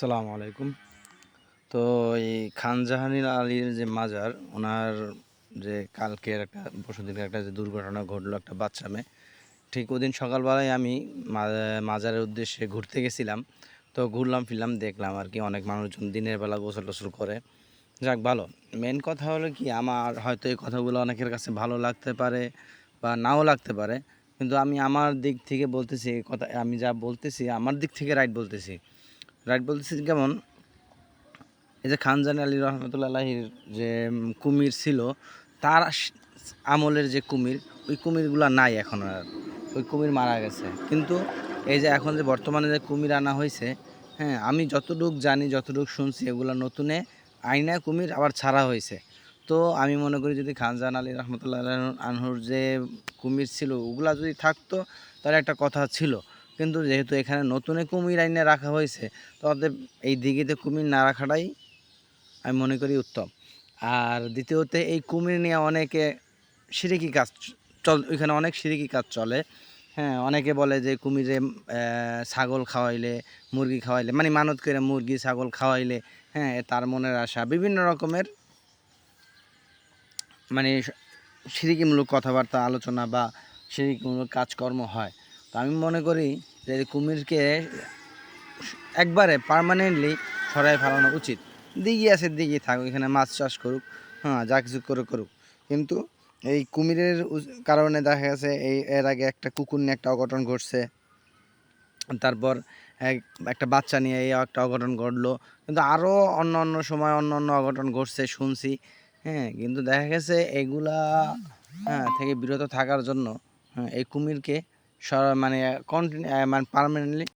আসসালামু আলাইকুম। তো এই খান জাহান আলীর যে মাজার, ওনার যে কালকের একটা পরশুদিনকে একটা যে দুর্ঘটনা ঘটলো একটা বাচ্চা মেয়ে, ঠিক ওদিন সকালবেলায় আমি মাজারের উদ্দেশ্যে ঘুরতে গেছিলাম। তো ঘুরলাম ফিরলাম দেখলাম আর কি অনেক মানুষজন দিনের বেলা গোসল টোসল করে। যাক ভালো। মেন কথা হলো কি, আমার হয়তো এই কথাগুলো অনেকের কাছে ভালো লাগতে পারে বা নাও লাগতে পারে, কিন্তু আমি আমার দিক থেকে বলতেছি এই কথা, আমি যা বলতেছি আমার দিক থেকে রাইট বলতেছি কেমন। এই যে খানজাহান আলী রহমতুল্লাহির যে কুমির ছিল, তার আমলের যে কুমির, ওই কুমিরগুলো নাই এখন আর, ওই কুমির মারা গেছে। কিন্তু এই যে এখন যে বর্তমানে যে কুমির আনা হয়েছে, হ্যাঁ, আমি যতটুক জানি যতটুক শুনছি এগুলো নতুনে আইনা কুমির আবার ছাড়া হয়েছে। তো আমি মনে করি যদি খানজাহান আলী রহমতুল্লাহ আনহুর যে কুমির ছিল ওগুলা যদি থাকতো তার একটা কথা ছিল, কিন্তু যেহেতু এখানে নতুনে কুমির আইনে রাখা হয়েছে, তো অতএব এই দিঘিতে কুমির না রাখাটাই আমি মনে করি উত্তম। আর দ্বিতীয়তে এই কুমির নিয়ে অনেকে সিরিকি কাজ ওইখানে অনেক সিরিকি কাজ চলে। হ্যাঁ, অনেকে বলে যে কুমিরে ছাগল খাওয়াইলে, মুরগি খাওয়াইলে, মানে মানত করে মুরগি ছাগল খাওয়াইলে, হ্যাঁ, তার মনের আশা বিভিন্ন রকমের মানে সিরিকিমূলক কথাবার্তা আলোচনা বা সিরিকিমূলক কাজকর্ম হয়। তো আমি মনে করি যে কুমিরকে একবারে পার্মানেন্টলি সরাই ফেলানো উচিত। দিঘি আছে দিঘি থাক, এখানে মাছ চাষ করুক, হ্যাঁ, যা কিছু করুক, কিন্তু এই কুমিরের কারণে দেখা গেছে এর আগে একটা কুকুর নিয়ে একটা অঘটন ঘটছে। তারপর একটা বাচ্চা নিয়ে এই একটা অঘটন ঘটলো, কিন্তু আরও অন্য অন্য সময় অন্য অন্য অঘটন ঘটছে শুনছি। হ্যাঁ, কিন্তু দেখা গেছে এগুলা, হ্যাঁ, থেকে বিরত থাকার জন্য, হ্যাঁ, এই কুমিরকে মানে কন্টিনিউ মানে পার্মানেন্টলি